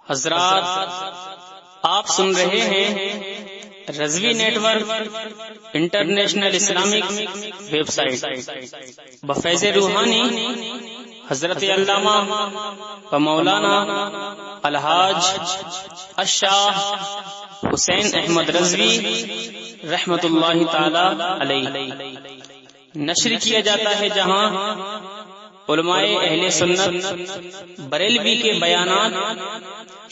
حضرات آپ سن رہے ہیں Rizvi network international Islamic website بفیض روحانی حضرت علامہ و مولانا الحاج الشاہ حسین احمد رضوی رحمت اللہ تعالی علیہ نشر کیا جاتا ہے، جہاں علماء اہل سنت بریلوی کے بیانات،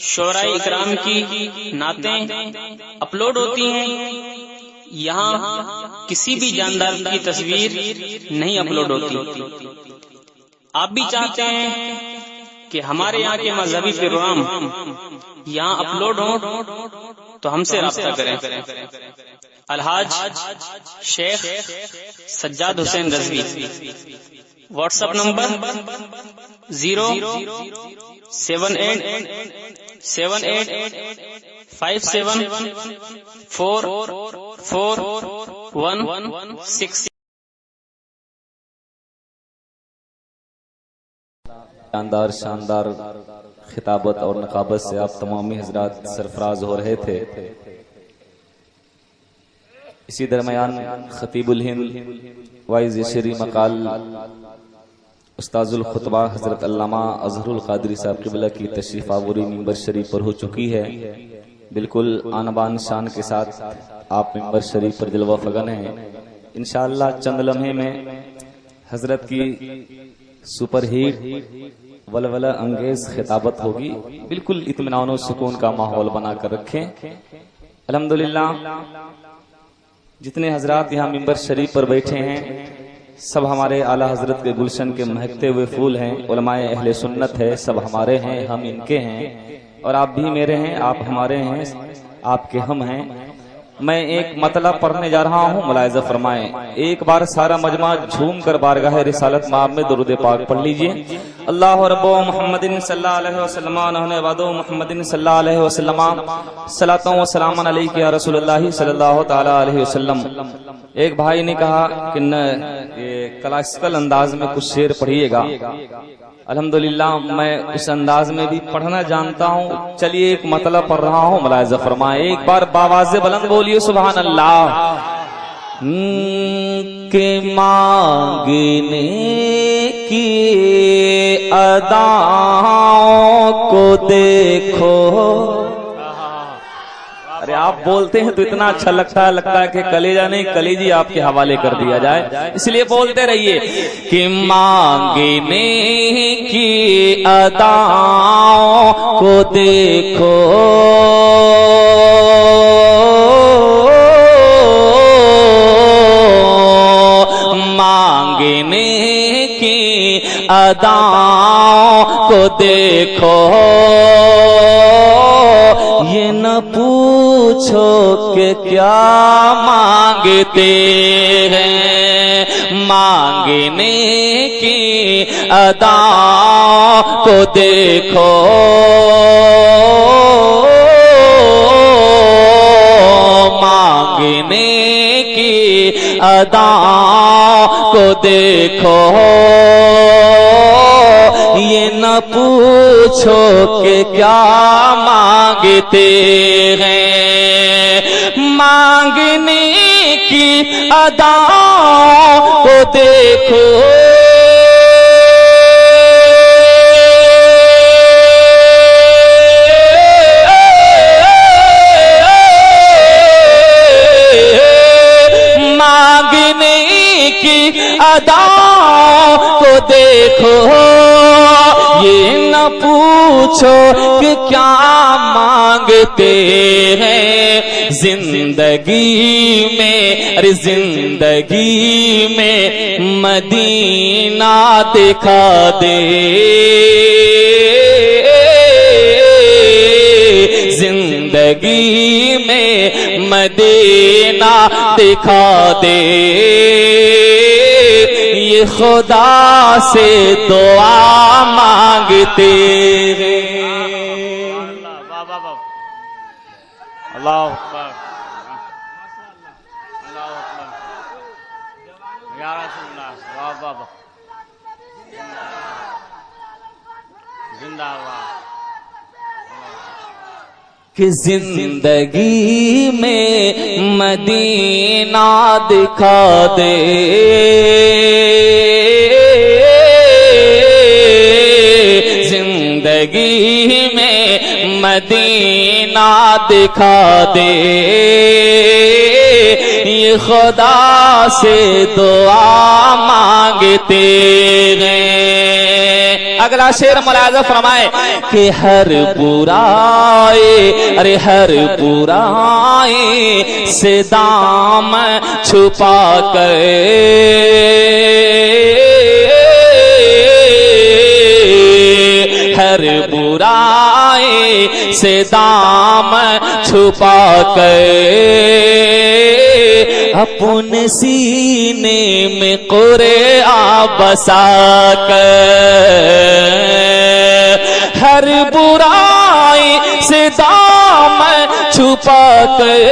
شعراء اکرام کی نعتیں اپلوڈ ہوتی ہیں۔ یہاں کسی بھی جاندار کی تصویر نہیں اپلوڈ ہوتی۔ آپ بھی چاہتے ہیں کہ ہمارے یہاں کے مذہبی پروگرام یہاں اپلوڈ ہوں تو ہم سے رابطہ کریں۔ الحاج شیخ سجاد حسین رضوی، واٹس ایپ نمبر 07878574416۔ شاندار خطابت اور نقابت سے آپ تمامی حضرات سرفراز ہو رہے تھے۔ اسی درمیان خطیب الہند وائز شری مقال استاذ الخطبہ حضرت علامہ اظہر القادری صاحب قبلہ کی تشریف آوری ممبر شریف پر ہو چکی ہے۔ بالکل آن بان شان کے ساتھ آپ ممبر شریف پر جلوہ فگن ہیں۔ انشاءاللہ چند لمحے میں حضرت کی سپر ہیٹ ولولہ انگیز خطابت ہوگی۔ بالکل اطمینان و سکون کا ماحول بنا کر رکھیں۔ الحمدللہ جتنے حضرات یہاں ممبر شریف پر بیٹھے ہیں سب ہمارے اعلی حضرت کے گلشن کے مہکتے ہوئے پھول ہیں۔ علماء اہل سنت ہے، سب ہمارے ہیں، ہم ان کے ہیں، اور آپ بھی میرے ہیں، آپ ہمارے ہیں، آپ کے ہم ہیں۔ میں ایک مطلب پڑھنے جا رہا ہوں، ملاحظہ فرمائیں۔ ایک بار سارا مجمع جھوم کر بارگاہ رسالت مآب میں درود پاک پڑھ لیجئے۔ اللہ رب محمد صلی اللہ علیہ وسلم انہنے وعدو محمد صلی اللہ علیہ وسلم صلاۃ و سلام علیک یا رسول اللہ صلی اللہ تعالی علیہ وسلم۔ ایک بھائی نے کہا کہ یہ کلاسیکل انداز میں کچھ شعر پڑھیے گا۔ الحمدللہ میں اس انداز میں بھی پڑھنا جانتا ہوں، چلیے ایک مطلب پڑھ رہا ہوں، ملاحظہ فرمائیں۔ ایک بار باواز بلند بولیے سبحان اللہ۔ کہ مانگنے کی اداؤں کو دیکھو۔ ارے آپ بولتے ہیں تو اتنا اچھا لگتا ہے کہ کلیجہ نہیں کلیجی آپ کے حوالے کر دیا جائے، اس لیے بولتے رہیے کہ مانگنے کی اداؤں کو دیکھو، مانگنے کی اداؤں کو دیکھو، یہ نہ پوچھو کہ کیا مانگتے ہیں، مانگنے کی اداؤں کو دیکھو، مانگنے کی اداؤں کو دیکھو، یہ نہ پوچھو کہ کیا مانگتے ہیں، مانگنے کی اداؤں کو دیکھو، مانگنے کی اداؤں کو دیکھو، یہ نہ پوچھو کہ کیا مانگتے ہیں، زندگی میں ارے زندگی میں مدینہ دکھا دے، زندگی میں مدینہ دکھا دے، یہ خدا سے دعا مانگتے ہیں۔ اللہ اکبر، اللہ اکبر، یا رسول اللہ، واہ واہ واہ، زندہ باد۔ کہ زندگی میں مدینہ دکھا دے، زندگی میں مدینہ دکھا دے، یہ خدا سے دعا مانگتے ہیں۔ اگلا شعر ملاحظہ فرمائے کہ ہر برائی، ارے ہر برائی سے دامن چھپا کر، ہر برائی سے دامن چھپا کر، اپنے سینے میں قرآن بسا کر، ہر برائی سے دامن چھپا کر،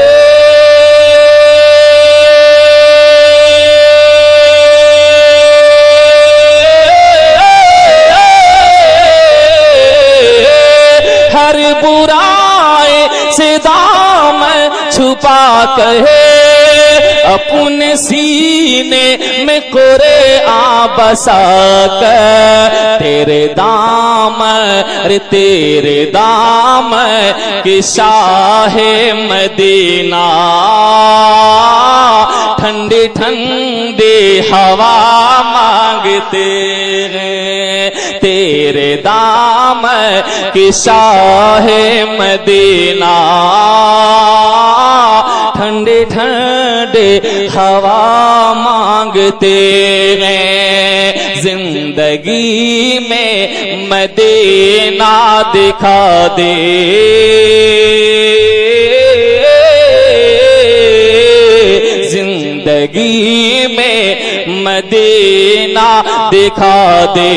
ہر برائی سے دامن چھپا کر، اپنے سینے میں قرآن بسا کر، تیرے دامن، تیرے دامن کہ شاہ مدینہ، ٹھنڈی ٹھنڈی ہوا مانگتے ہیں، تیرے دامن کہ شاہ مدینہ، ٹھنڈے ٹھنڈے ہوا مانگتے ہیں، زندگی میں مدینہ دکھا دے، زندگی میں مدینہ دکھا دے،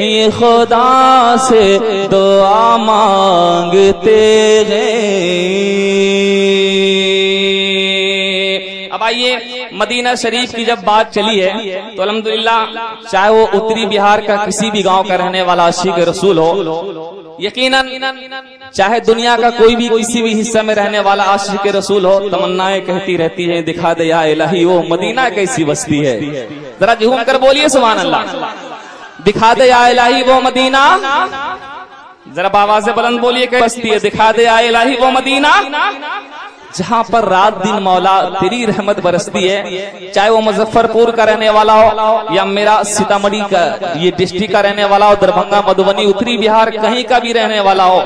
یہ خدا سے دعا مانگتے ہیں۔ اب آئیے مدینہ شریف کی جب بات چلی ہے تو الحمدللہ چاہے وہ اتری بہار کا کسی بھی گاؤں کا رہنے والا عاشق رسول ہو، یقیناً چاہے دنیا کا کوئی بھی کسی بھی حصہ میں رہنے والا عاشق رسول ہو، تمنائیں کہتی رہتی ہیں دکھا دے یا الہی وہ مدینہ کیسی بستی ہے، ذرا جھوم کر بولیے سبحان اللہ، دکھا دے یا الہی وہ مدینہ، ذرا آواز سے بلند بولیے کہ بستی ہے، دکھا دے یا الہی وہ مدینہ جہاں پر رات دن مولا تیری رحمت برستی ہے، چاہے وہ مظفر پور کا رہنے والا ہو یا میرا سیتامڑھی کا یہ ڈسٹرکٹ کا رہنے والا ہو، دربھنگا مدھوبنی اتری بہار کہیں کا بھی رہنے والا ہو،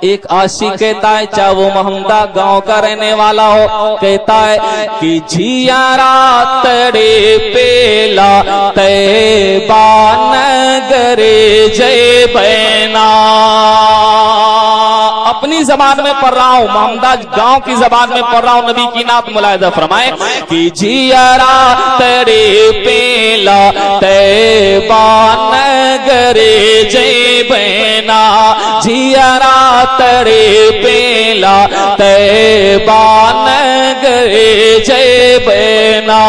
ایک عاشق کہتا ہے چاہے وہ محمدہ گاؤں کا رہنے والا ہو، کہتا ہے کہ جیارا تڑے پیلا طیبہ نگر جے بینا، اپنی زبان میں پڑھ رہا ہوں، محمدہ گاؤں کی زبان میں پڑھ رہا ہوں، نبی کی نعت ملاحظہ فرمائے کہ جیارا تڑے پیلا طیبہ نگر جے بینا، جیارا تڑے پیلا طیبہ نگر جے بینا،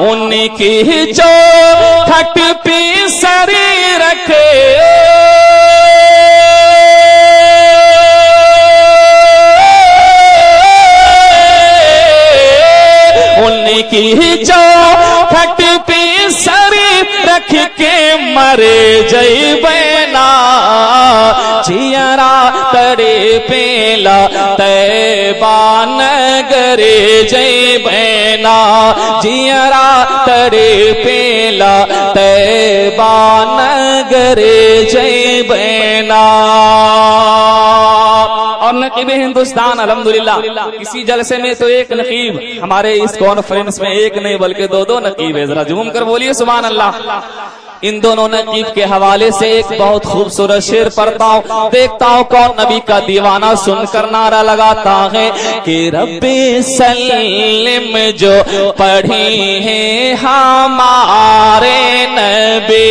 ان کی جو کھٹ پی سری رکھے، کی جو کھٹ پی سری رکھ کے مرے جے بینا، جیارا تڑے پیلا طیبہ نگر جے بینا، جیارا تڑے پیلا طیبہ نگر جے بینا۔ اور نقیب ہندوستان الحمدللہ کسی جلسے میں تو ایک نقیب، ہمارے اس کانفرنس میں ایک نہیں بلکہ دو نقیب ہے، ذرا جھوم کر بولیے سبحان اللہ۔ ان دونوں نقیب کے حوالے سے ایک بہت خوبصورت شعر پڑھتا ہوں، دیکھتا ہوں کون نبی کا دیوانہ سن کر نعرہ لگاتا ہے کہ رب سلم جو پڑھی ہیں ہمارے نبی،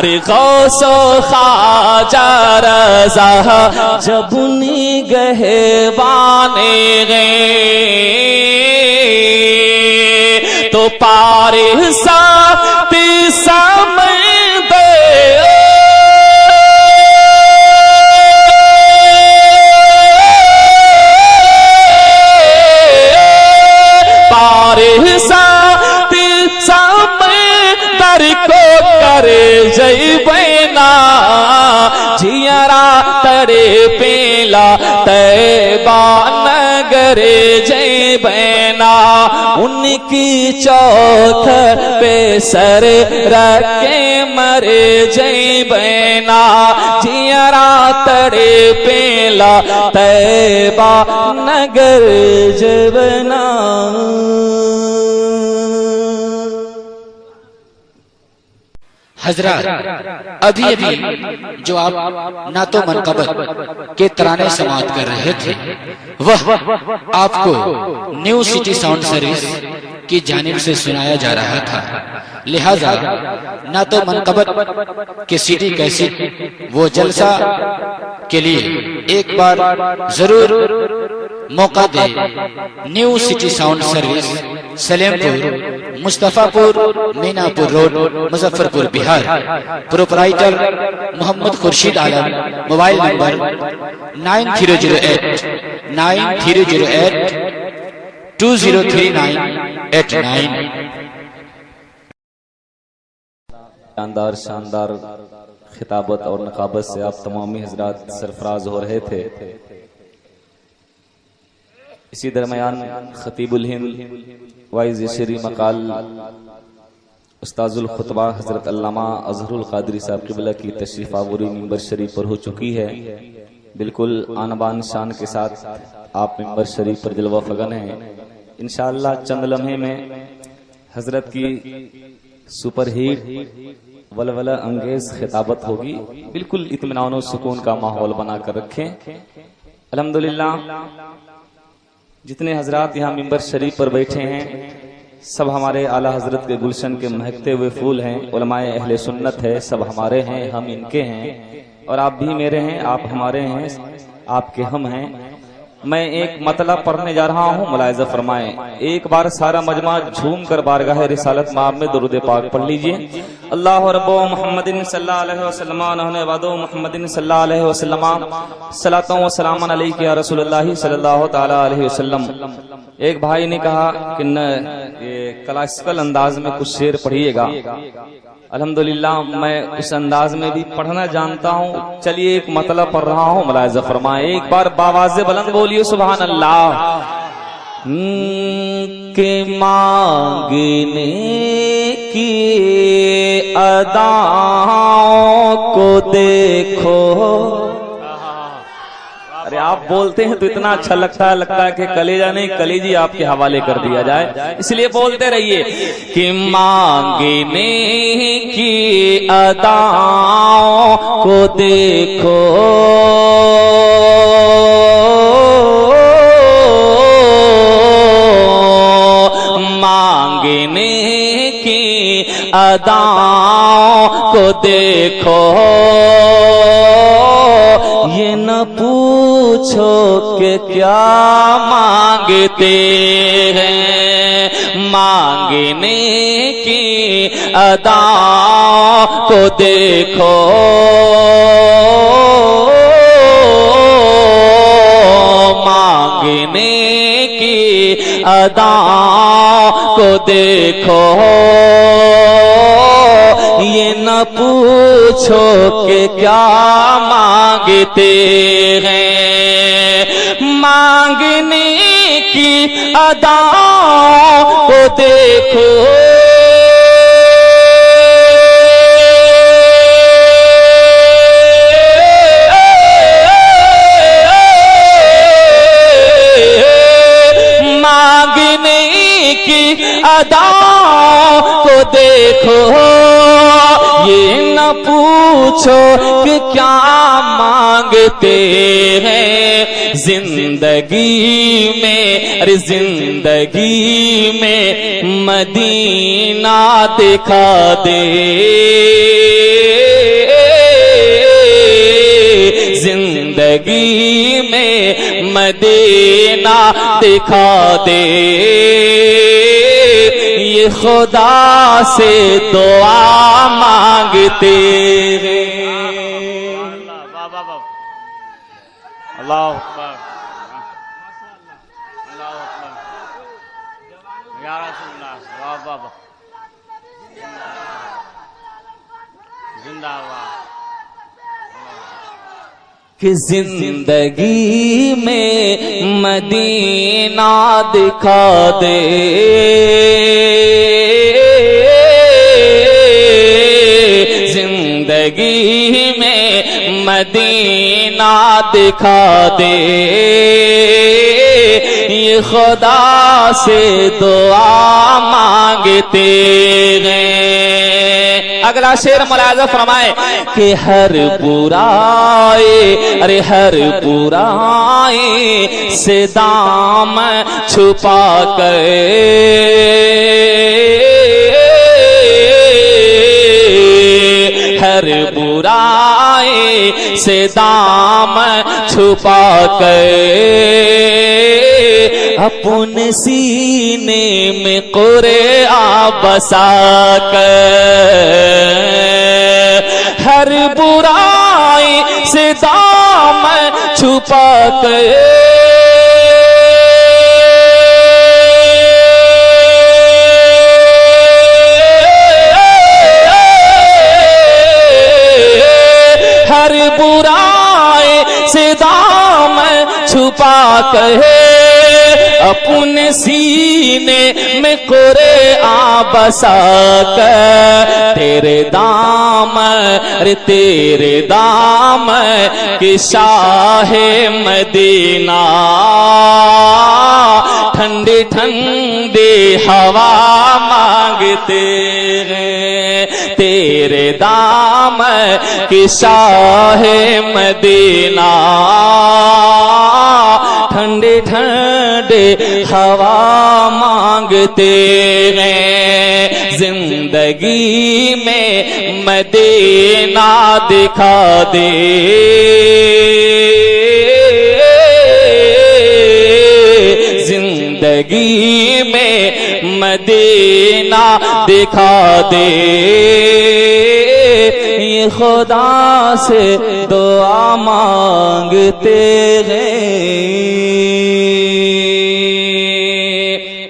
ارے غوث و خواجہ رضا جب نگہبانے گئے تو پارے ساتھ سمندر جیارا تڑے پیلا طیبہ نگر جے بینا ان کی چوتھ پہ سر رکھے مرے جے بینا جیارا تڑے پیلا طیبہ نگر جے بینا حضرات ابھی جو آپ نعت و منقبت کے ترانے سماعت کر رہے تھے وہ آپ کو نیو سٹی ساؤنڈ سروس کی جانب سے سنایا جا رہا تھا، لہذا نعت و منقبت کے سی ڈی کیسٹ وہ جلسہ کے لیے ایک بار ضرور موقع دے۔ New city sound service, Salimpur, Mustafapur, Minapur road, Muzaffarpur, Bihar. Proprietor Mohammad Khurshid Alam, mobile number 9308203989۔ شاندار خطابت اور نقابت سے آپ تمامی حضرات سرفراز ہو رہے تھے۔ اسی درمیان خطیب الہند وائز شری مقال استاذ الخطبہ حضرت علامہ اظہر القادری صاحب قبلہ کی تشریف آوری ممبر شریف پر ہو چکی ہے۔ بالکل آن بان شان کے ساتھ آپ ممبر شریف پر جلوہ فگن ہیں۔ انشاءاللہ چند لمحے میں حضرت کی سپر ہیٹ ولولہ انگیز خطابت ہوگی۔ بالکل اطمینان و سکون کا ماحول بنا کر رکھیں۔ الحمدللہ جتنے حضرات یہاں ممبر شریف پر بیٹھے ہیں سب ہمارے اعلیٰ حضرت کے گلشن کے مہکتے ہوئے پھول ہیں، علماء اہل سنت ہے، سب ہمارے ہیں، ہم ان کے ہیں، اور آپ بھی میرے ہیں، آپ ہمارے ہیں، آپ کے ہم ہیں۔ میں ایک مطلب پڑھنے جا رہا ہوں، ملاحظہ فرمائیں۔ ایک بار سارا مجمع جھوم کر بارگاہ رسالت مآب میں درود پاک پڑھ لیجئے۔ اللہ رب محمد صلی اللہ علیہ وسلم نحن وعد محمد صلی اللہ علیہ وسلم صلاۃ و سلام علیک یا رسول اللہ صلی اللہ تعالی علیہ وسلم۔ ایک بھائی نے کہا کہ یہ کلاسیکل انداز میں کچھ شعر پڑھیے گا۔ الحمدللہ میں اس انداز میں بھی پڑھنا جانتا ہوں، چلیے ایک مطلب پڑھ رہا ہوں، ملاحظہ فرمائیں۔ ایک بار باواز بلند بولیے سبحان اللہ۔ کہ مانگنے کی اداؤں کو دیکھو۔ ارے آپ بولتے ہیں تو اتنا اچھا لگتا ہے کہ کلیجہ نہیں کلیجی آپ کے حوالے کر دیا جائے، اس لیے بولتے رہیے کہ مانگنے کی اداؤں کو دیکھو، مانگنے کی اداؤں کو دیکھو، یہ نہ پوچھو کہ کیا مانگتے ہیں، مانگنے کی اداؤں کو دیکھو، مانگنے کی اداؤں کو دیکھو، یہ نہ پوچھو کہ کیا مانگتے ہیں، مانگنے کی اداؤں کو دیکھو، مانگنے کی اداؤں کو دیکھو، یہ نہ پوچھو کہ کیا مانگتے ہیں، زندگی میں ارے زندگی میں مدینہ دکھا دے، زندگی میں مدینہ دکھا دے، یہ خدا سے دعا مانگتے ہیں۔ اللہ اکبر، اللہ اکبر، یا رسول اللہ، واہ واہ واہ، زندہ باد۔ کہ زندگی میں مدینہ دکھا دے، زندگی میں مدینہ دکھا دے، یہ خدا سے دعا مانگتے ہیں۔ اگلا شعر ملاحظہ فرمائے کہ ہر برائی، ارے ہر برائی سے دامن چھپا کر، ہر برائی سے دامن چھپا کر، اپنے سینے میں قرآن بسا کر، ہر برائی سے دامن چھپا کر، ہر برائی سے دامن چھپا کر، اپنے سینے میں قرآن بسا کر، تیرے دامن، تیرے دامن کہ شاہ مدینہ، ٹھنڈی ٹھنڈی ہوا مانگتے ہیں، تیرے دامن کہ شاہ مدینہ، ٹھنڈے ٹھنڈے ہوا مانگتے ہیں، زندگی میں مدینہ دکھا دے، زندگی میں مدینہ دکھا دے، یہ خدا سے دعا مانگتے ہیں۔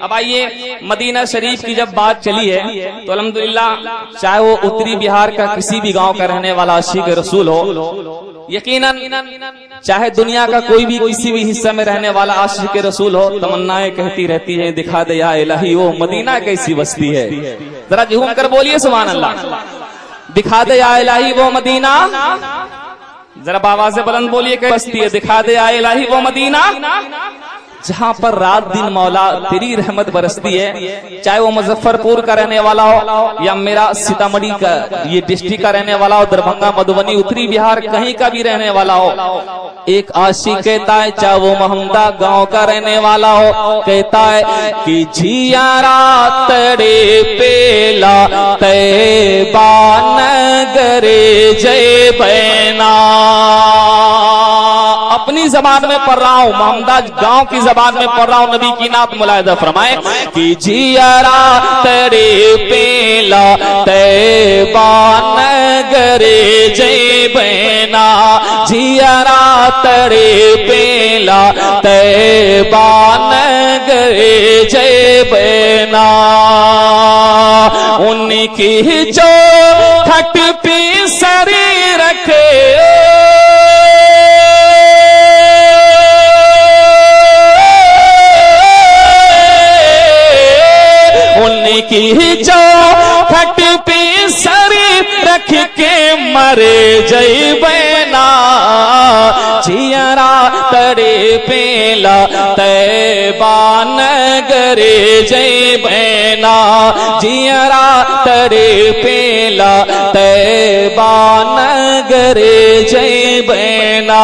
اب آئیے مدینہ شریف کی جب بات چلی ہے تو الحمدللہ چاہے وہ اتری بہار کا کسی بھی گاؤں کا رہنے والا عاشق رسول ہو، یقیناً چاہے دنیا کا کوئی بھی کسی بھی حصہ میں رہنے والا عاشق رسول ہو، تمنائیں کہتی رہتی ہیں دکھا دے یا الہی وہ مدینہ کیسی بستی ہے۔ ذرا جھوم کر بولیے سبحان اللہ، دکھا دے یا الہی وہ مدینہ، ذرا آواز سے بلند بولیے کہ بستی ہے، دکھا دے یا الہی وہ مدینہ جہاں پر رات دن مولا تیری رحمت برستی ہے، چاہے وہ مظفر پور کا رہنے والا ہو یا میرا سیتامڑھی کا یہ ڈسٹرکٹ کا رہنے والا ہو، دربھنگا مدھوبنی اتری بہار کہیں کا بھی رہنے والا ہو، ایک عاشق کہتا ہے چاہے وہ محمدہ گاؤں کا رہنے والا ہو، کہتا ہے کہ جھیارا تڑے پیلا طیبہ نگر جے بینا، اپنی زبان میں پڑھ رہا ہوں، محمدہ گاؤں کی زبان میں پڑھ رہا ہوں، نبی کی نعت ملاحظہ فرمائے کہ جھیارا تڑے پیلا طیبہ نگر جے بینا، جھیارا تڑے پیلا طیبہ نگر جے بینا، ان کی جو کھٹ پی سری رکھے، ان کی جو کھٹ پی سری رکھ کے مرے جے بینا، جھیارا تڑے پیلا طیبہ نگر جے بینا، جھیارا تڑے پیلا طیبہ نگر جے بینا۔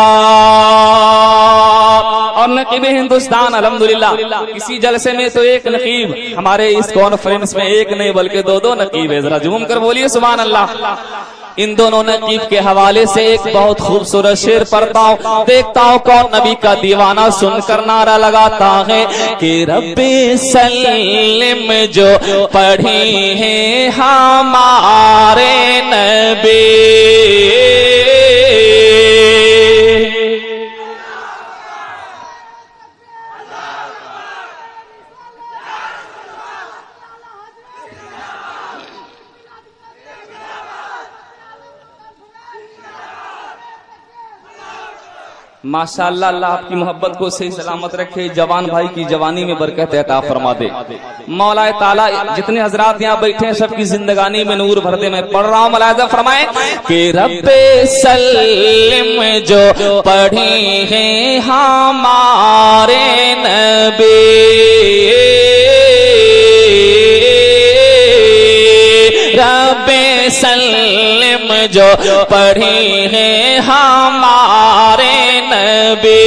اور نقیب ہندوستان الحمدللہ کسی جلسے میں تو ایک نقیب، ہمارے اس کانفرنس میں ایک نہیں بلکہ دو نقیب ہے، ذرا جھوم کر بولیے سبحان اللہ۔ ان دونوں نقیب کے حوالے سے ایک بہت خوبصورت شعر پڑھتا ہوں, دیکھتا ہوں کون نبی کا دیوانہ سن کر نعرہ لگاتا ہے کہ رب سلم جو پڑھی ہیں ہمارے نبی. ماشاءاللہ, اللہ آپ کی محبت کو صحیح سلامت رکھے, جوان بھائی کی جوانی میں برکت عطا فرما دے. مولا تعالیٰ جتنے حضرات یہاں بیٹھے ہیں سب کی زندگانی میں نور بھر دے. میں پڑھ رہا ہوں, ملاحظہ فرمائیں کہ رب سلم جو پڑھی ہیں ہمارے نبی, رب سلم جو پڑھی ہیں ہمارے نبی,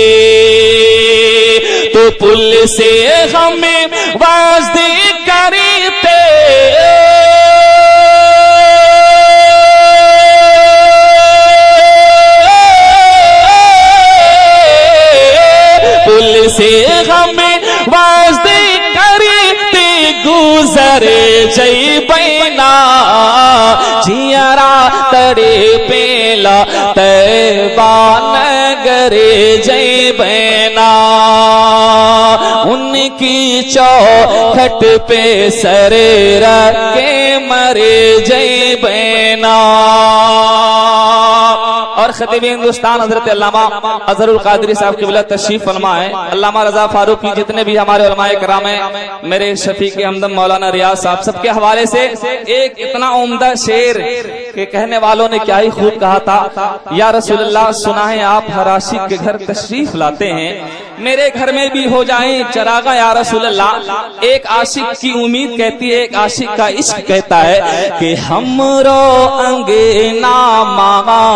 تو پل سے ہمیں وعدے کرتے, پل سے ہمیں وعدے کرتے گزرے جئی بینا, جیارا تڑے پیلا طیبہ نگرے جئی بینا, ان کی چوکھٹ پہ سر رکھ کے مرے جئی بینا. اور خطیب ہندوستان حضرت علامہ اظہر القادری صاحب کی بلا تشریف فرما ہے. علامہ رضا فاروقی, جتنے بھی ہمارے علماء کرام ہیں, میرے شفیق ہمدم مولانا ریاض صاحب, سب کے حوالے سے ایک اتنا عمدہ شعر کہ کہنے والوں نے کیا ہی خوب کہا تھا, یا رسول اللہ سنا ہے آپ ہر عاشق کے گھر تشریف لاتے ہیں, میرے گھر میں بھی ہو جائیں چراغا یا رسول اللہ. ایک عاشق کی امید کہتی ہے, ایک عاشق کا عشق کہتا ہے کہ ہمرو انگنا ماما.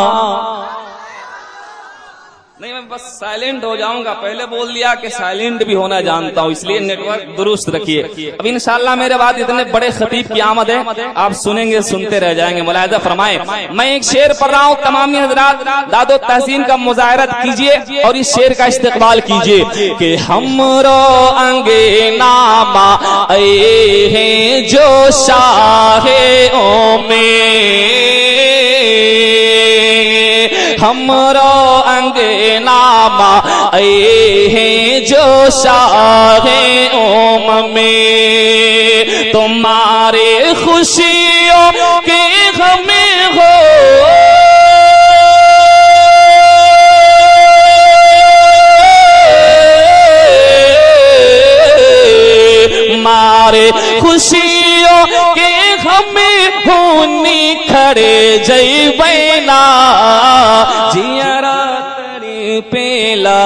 نہیں, میں بس سائلنٹ ہو جاؤں گا, پہلے بول دیا کہ سائلنٹ بھی ہونا جانتا ہوں, اس لیے نیٹ ورک درست رکھیے. اب انشاءاللہ میرے بعد اتنے بڑے خطیب کی آمد ہے, آپ سنیں گے سنتے رہ جائیں گے. ملاحظہ فرمائیں, میں ایک شعر پڑھ رہا ہوں, تمامی حضرات داد و تحسین کا مظاہرہ کیجئے اور اس شعر کا استقبال کیجئے کہ ہمرو انگنا ما اے ہیں جو شاہ ہمرو انگنا ما اے ہیں جو شاہ میں, تمہارے خوشیوں کے غم ہو مارے خوشیوں کے غم ہونی کھڑے جئی بینا, جیارا تڑی پیلا.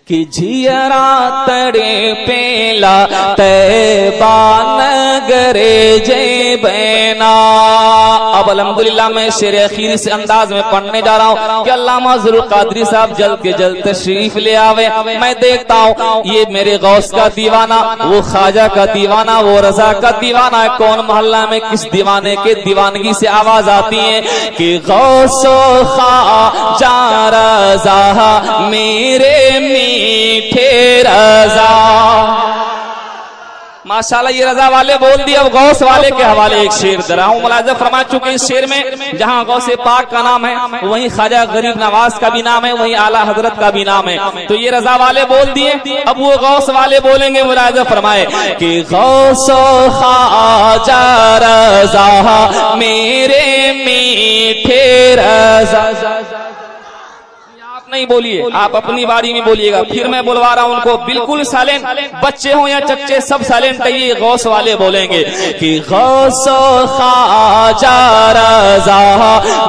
کہ جیارا تڑے پیلا طیبہ نگرے جے بینا. اب الحمدللہ میں شعر اخیر سے انداز میں پڑھنے جا رہا ہوں کہ علامہ اظہر القادری صاحب جلد کے جلد تشریف لے آوے. میں دیکھتا ہوں یہ میرے غوث کا دیوانہ, وہ خواجہ کا دیوانہ, وہ رضا کا دیوانہ, کون محلہ میں کس دیوانے کے دیوانگی سے آواز آتی ہے کہ غوث و خواجہ رضا میرے میٹھے رضا. ماشاءاللہ یہ رضا والے بول دیا. اب غوث والے کے حوالے ایک شعر درا ہوں, ملاحظہ فرما چکے اس شعر میں جہاں غوث پاک کا نام ہے وہیں خواجہ غریب نواز کا بھی نام ہے, وہیں اعلیٰ حضرت کا بھی نام ہے. تو یہ رضا والے بول دیے, اب وہ غوث والے بولیں گے. ملاحظہ فرمائے کہ غوث و خواجہ رضا میرے میٹھے رضا. نہیں بولیے, آپ اپنی باری میں بولیے گا, پھر میں بلوا رہا ہوں ان کو بالکل سائلنٹ, بچے ہوں یا چچے سب سائلنٹ. یہ غوث والے بولیں گے کہ غوث و خواجہ رضا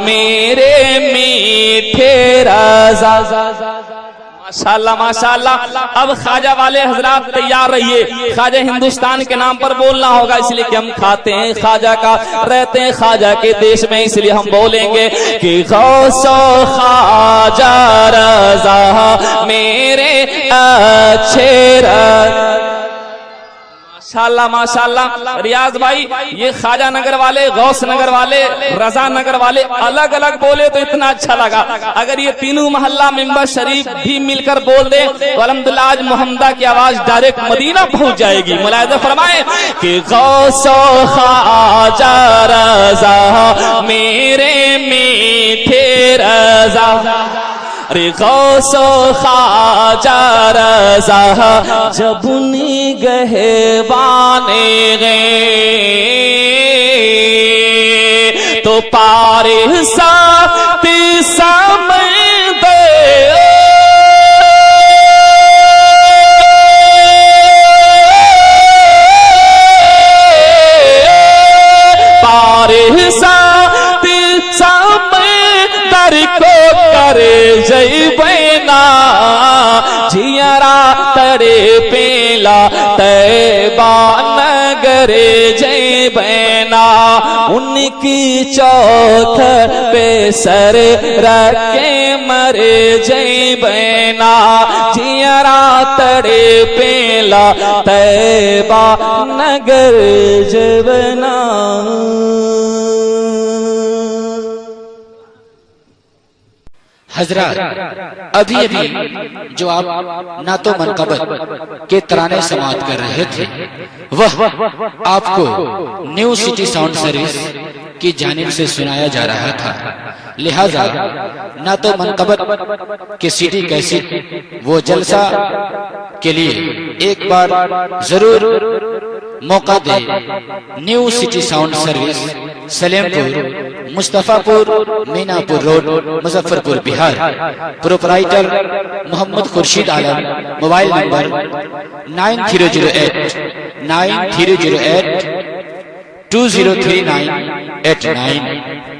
میرے میٹھے رضا. ماشاءاللہ ماشاءاللہ. اب خواجہ والے حضرات تیار رہیے. خواجہ ہندوستان کے نام پر بولنا ہوگا اس لیے کہ ہم کھاتے ہیں خواجہ کا, رہتے ہیں خواجہ کے دیش میں, اس لیے ہم بولیں گے کہ غوث و خواجہ رضا میرے اچھے ماشاءاللہ ماشاءاللہ. ریاض بھائی یہ خواجہ نگر والے, غوث نگر والے, رضا نگر والے الگ الگ بولے تو اتنا اچھا لگا. اگر یہ تینوں محلہ ممبر شریف بھی مل کر بول دیں تو الحمدللہ آج محمدہ کی آواز ڈائریکٹ مدینہ پہنچ جائے گی. ملاحظہ فرمائیں کہ غوث و خواجہ رضا میرے میٹھے رضا, رے غوث و خواجہ رضا جب نگہبانے گئے تو پارے ساتھ سمندر پارے ساتھ سمندر کو کرے جئی بینا جیارا تڑے پیلا طیبہ نگر جئی بینا. ان کی چوتھر پہ سر رکھے مرے جئی بینا جیارا تڑے پیلا طیبہ نگر جئی بینا. حضرات ابھی جو آپ نعت و منقبت کے ترانے سماعت کر رہے تھے وہ آپ کو نیو سٹی ساؤنڈ سروس کی جانب سے سنایا جا رہا تھا. لہذا نعت و منقبت کے سی ڈی کیسٹ وہ جلسہ کے لیے ایک بار ضرور موقع دے. New city sound service Salimpur, Mustafapur, Minapur road, Muzaffarpur, Bihar. Proprietor Mohammad Khurshid Alam. Mobile number 9308 9308 203989.